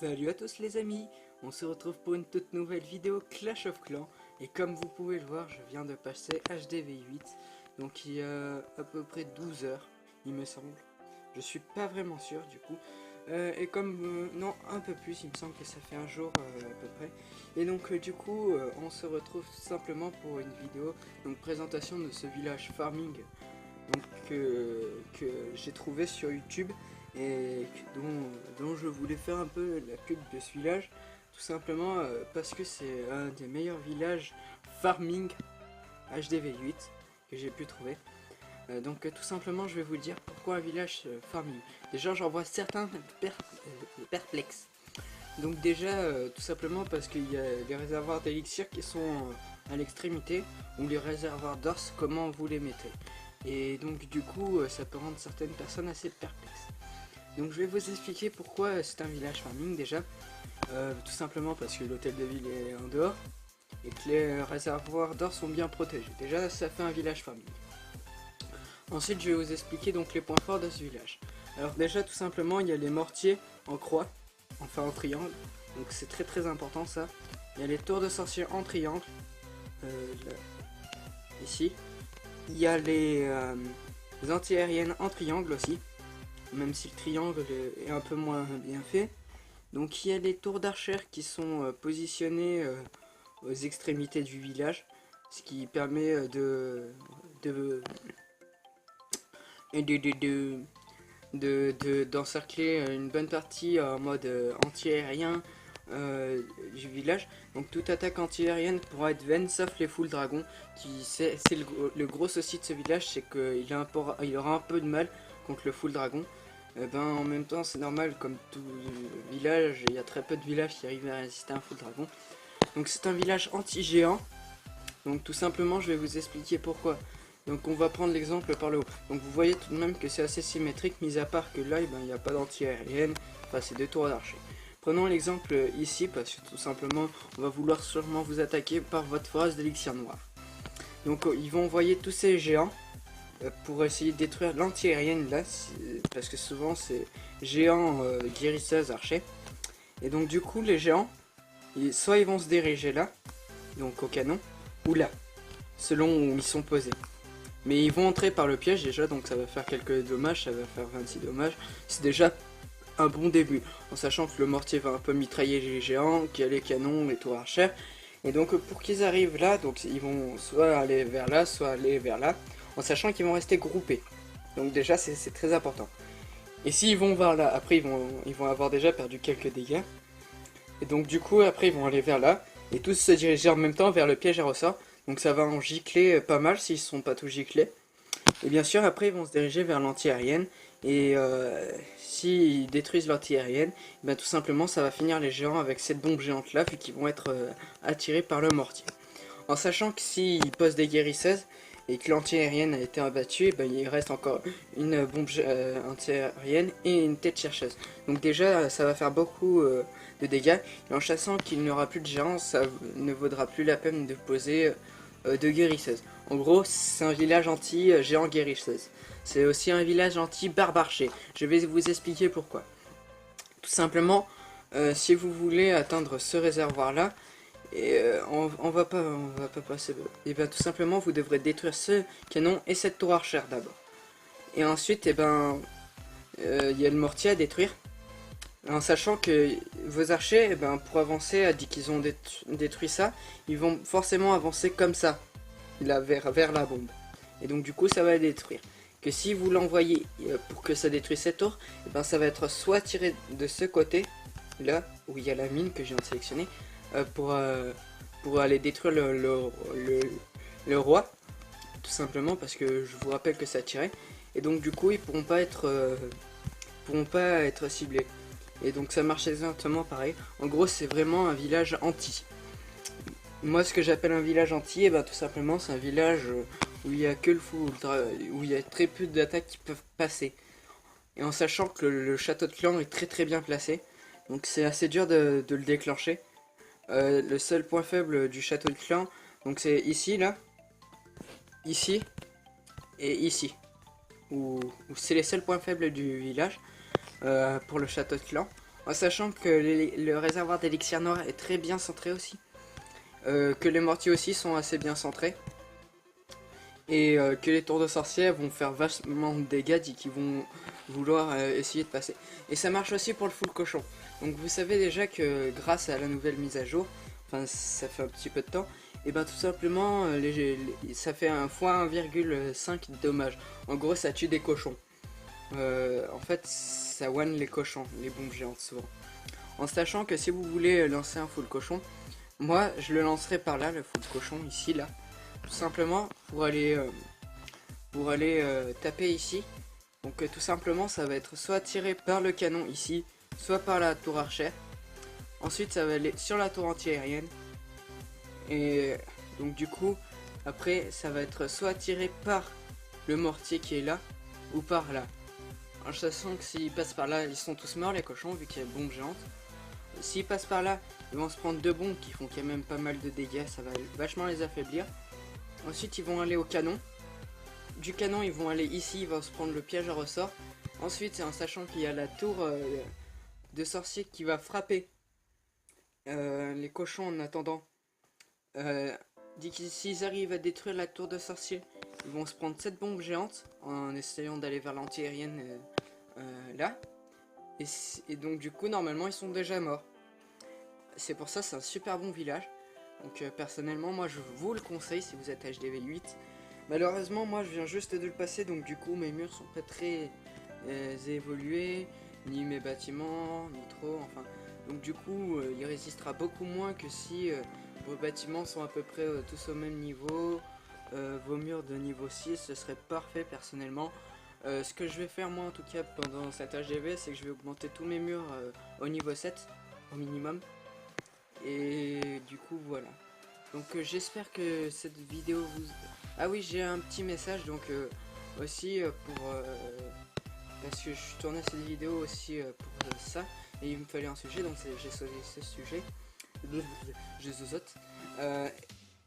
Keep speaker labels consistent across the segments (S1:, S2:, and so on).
S1: Salut à tous les amis, on se retrouve pour une toute nouvelle vidéo Clash of Clans. Et comme vous pouvez le voir, je viens de passer HDV8, donc il y a à peu près 12 heures, il me semble. Je suis pas vraiment sûr du coup. Et comme, non, un peu plus, il me semble que ça fait un jour à peu près. Et donc du coup, on se retrouve tout simplement pour une vidéo, donc présentation de ce village farming donc, que j'ai trouvé sur YouTube et dont je voulais faire un peu la pub de ce village, tout simplement parce que c'est un des meilleurs villages farming HDV8 que j'ai pu trouver. Donc tout simplement je vais vous dire pourquoi un village farming. Déjà j'en vois certains perplexes. Donc déjà tout simplement parce qu'il y a les réservoirs d'élixir qui sont à l'extrémité, ou les réservoirs d'ors, comment vous les mettez. Et donc du coup ça peut rendre certaines personnes assez perplexes. Donc je vais vous expliquer pourquoi c'est un village farming déjà. Tout simplement parce que l'hôtel de ville est en dehors et que les réservoirs d'or sont bien protégés. Déjà ça fait un village farming. Ensuite je vais vous expliquer donc les points forts de ce village. Alors déjà tout simplement il y a les mortiers en croix, enfin en triangle. Donc c'est très important ça. Il y a les tours de sorciers en triangle. Là, ici. Il y a les anti-aériennes en triangle aussi, même si le triangle est un peu moins bien fait. Donc il y a les tours d'archères qui sont positionnées aux extrémités du village, ce qui permet d'encercler une bonne partie en mode anti-aérien du village. Donc toute attaque anti-aérienne pourra être vaine sauf les full dragons, qui c'est le gros souci de ce village, c'est qu'il aura un peu de mal contre le full dragon. En même temps c'est normal, comme tout village, il y a très peu de villages qui arrivent à résister à un full dragon. Donc c'est un village anti-géant. Donc tout simplement je vais vous expliquer pourquoi. Donc on va prendre l'exemple par le haut. Donc vous voyez tout de même que c'est assez symétrique, mis à part que là il n'y a pas d'anti-aérienne, enfin c'est deux tours d'archer. Prenons l'exemple ici parce que tout simplement on va vouloir sûrement vous attaquer par votre forage d'élixir noir. Donc ils vont envoyer tous ces géants pour essayer de détruire l'anti-aérienne là, parce que souvent c'est géants guérisseuses archers. Et donc du coup les géants, soit ils vont se diriger là, donc au canon, ou là, selon où ils sont posés. Mais ils vont entrer par le piège déjà, donc ça va faire quelques dommages, ça va faire 26 dommages. C'est déjà un bon début, en sachant que le mortier va un peu mitrailler les géants, qu'il y a les canons, les tours archères. Et donc pour qu'ils arrivent là, donc ils vont soit aller vers là, soit aller vers là, en sachant qu'ils vont rester groupés. Donc déjà c'est très important. Et s'ils vont vers là, après ils vont avoir déjà perdu quelques dégâts. Et donc du coup après ils vont aller vers là, et tous se diriger en même temps vers le piège à ressort. Donc ça va en gicler pas mal s'ils ne sont pas tous giclés. Et bien sûr après ils vont se diriger vers l'anti-aérienne. Et s'ils détruisent l'anti-aérienne, tout simplement ça va finir les géants avec cette bombe géante là, vu qu'ils vont être attirés par le mortier. En sachant que s'ils posent des guérisseuses et que l'anti-aérienne a été abattue, il reste encore une bombe anti-aérienne et une tête chercheuse. Donc déjà ça va faire beaucoup de dégâts. Et en chassant qu'il n'y aura plus de géants, ça ne vaudra plus la peine de poser de guérisseuses. En gros c'est un village anti-géant guérisseuse. C'est aussi un village anti-barbarché. Je vais vous expliquer pourquoi. Tout simplement, si vous voulez atteindre ce réservoir là, et on va pas passer. Et bien tout simplement vous devrez détruire ce canon et cette tour archère d'abord. Et ensuite il y a le mortier à détruire. En sachant que vos archers, pour avancer, dès qu'ils ont détruit ça, ils vont forcément avancer comme ça, là, vers la bombe. Et donc du coup ça va les détruire. Que si vous l'envoyez pour que ça détruise cette tour, ça va être soit tiré de ce côté, là où il y a la mine que je viens de sélectionner, pour aller détruire le roi, tout simplement parce que je vous rappelle que ça tirait. Et donc du coup ils pourront pas être ciblés. Et donc ça marche exactement pareil. En gros c'est vraiment un village anti. Moi ce que j'appelle un village anti, tout simplement c'est un village où il y a que le full, où il y a très peu d'attaques qui peuvent passer. Et en sachant que le château de clan est très bien placé, donc c'est assez dur de le déclencher. Le seul point faible du château de clan, donc c'est ici, là, ici et ici, où c'est les seuls points faibles du village pour le château de clan. En sachant que le réservoir d'élixir noir est très bien centré aussi. Que les mortiers aussi sont assez bien centrés. Et que les tours de sorciers vont faire vachement de dégâts et qui vont vouloir essayer de passer. Et ça marche aussi pour le full cochon. Donc vous savez déjà que grâce à la nouvelle mise à jour, enfin ça fait un petit peu de temps, et ben tout simplement ça fait un fois 1,5 dommage. En gros ça tue des cochons. En fait ça one les cochons, les bombes géantes souvent. En sachant que si vous voulez lancer un full cochon, moi je le lancerai par là, le full cochon ici là. Tout simplement pour aller taper ici. Donc tout simplement ça va être soit tiré par le canon ici, soit par la tour archère. Ensuite ça va aller sur la tour anti-aérienne. Et donc du coup après ça va être soit tiré par le mortier qui est là, ou par là. En sachant que s'ils passent par là, ils sont tous morts les cochons vu qu'il y a bombe géante. S'ils passent par là, ils vont se prendre deux bombes qui font quand même pas mal de dégâts, ça va vachement les affaiblir. Ensuite ils vont aller au canon. Du canon ils vont aller ici, ils vont se prendre le piège à ressort. Ensuite en sachant qu'il y a la tour de sorcier qui va frapper les cochons en attendant. S'ils arrivent à détruire la tour de sorcier, ils vont se prendre cette bombe géante en essayant d'aller vers l'anti-aérienne là. Et donc du coup normalement ils sont déjà morts. C'est pour ça c'est un super bon village. Donc personnellement moi je vous le conseille si vous êtes HDV 8. Malheureusement moi je viens juste de le passer donc du coup mes murs sont pas très évolués, ni mes bâtiments, ni trop, enfin. Donc du coup il résistera beaucoup moins que si vos bâtiments sont à peu près tous au même niveau. Vos murs de niveau 6 ce serait parfait personnellement. Ce que je vais faire moi en tout cas pendant cet HDV c'est que je vais augmenter tous mes murs au niveau 7 au minimum. Et du coup voilà. Donc j'espère que cette vidéo vous... Ah oui j'ai un petit message donc aussi pour... parce que je tournais cette vidéo aussi pour ça. Et il me fallait un sujet donc j'ai choisi ce sujet. Je zozote.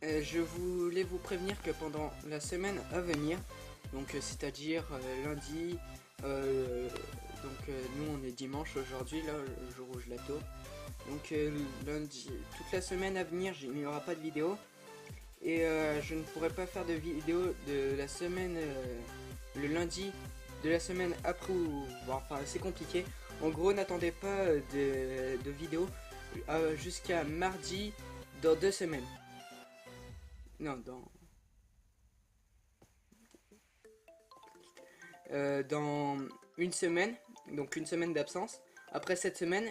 S1: Je voulais vous prévenir que pendant la semaine à venir, donc c'est-à-dire lundi, nous on est dimanche aujourd'hui, là le jour où je la tourne. Donc lundi, toute la semaine à venir, il n'y aura pas de vidéo. Et je ne pourrai pas faire de vidéo de la semaine, le lundi de la semaine après ou... Bon, enfin c'est compliqué. En gros n'attendez pas de vidéo jusqu'à mardi dans 2 semaines. Non, dans une semaine, donc une semaine d'absence. Après cette semaine,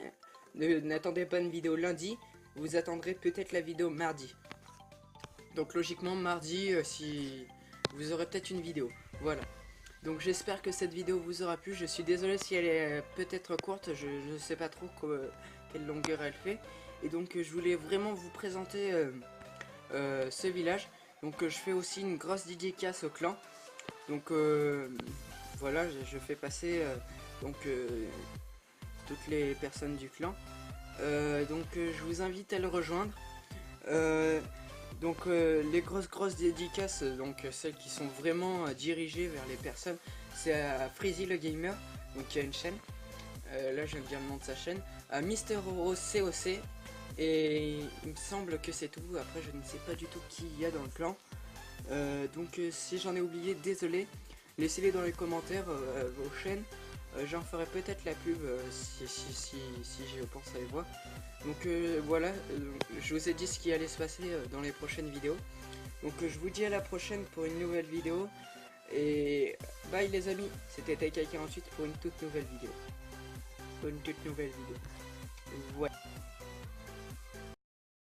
S1: n'attendez pas une vidéo lundi, vous attendrez peut-être la vidéo mardi. Donc logiquement mardi, si vous aurez peut-être une vidéo. Voilà. Donc j'espère que cette vidéo vous aura plu. Je suis désolé si elle est peut-être courte, je ne sais pas trop quelle longueur elle fait. Et donc je voulais vraiment vous présenter ce village. Donc je fais aussi une grosse dédicace au clan. Donc voilà, je fais passer toutes les personnes du clan. Je vous invite à le rejoindre. Les grosses dédicaces, donc celles qui sont vraiment dirigées vers les personnes, c'est à Freezy le Gamer, donc qui a une chaîne. Là je viens de dire le nom de sa chaîne. À Mister Oro COC. Et il me semble que c'est tout. Après je ne sais pas du tout qui il y a dans le clan. Si j'en ai oublié, désolé. Laissez-les dans les commentaires vos chaînes. J'en ferai peut-être la pub si je pense à les voir. Donc voilà, je vous ai dit ce qui allait se passer dans les prochaines vidéos. Donc je vous dis à la prochaine pour une nouvelle vidéo. Et bye les amis, c'était Taika48 pour une toute nouvelle vidéo. Voilà.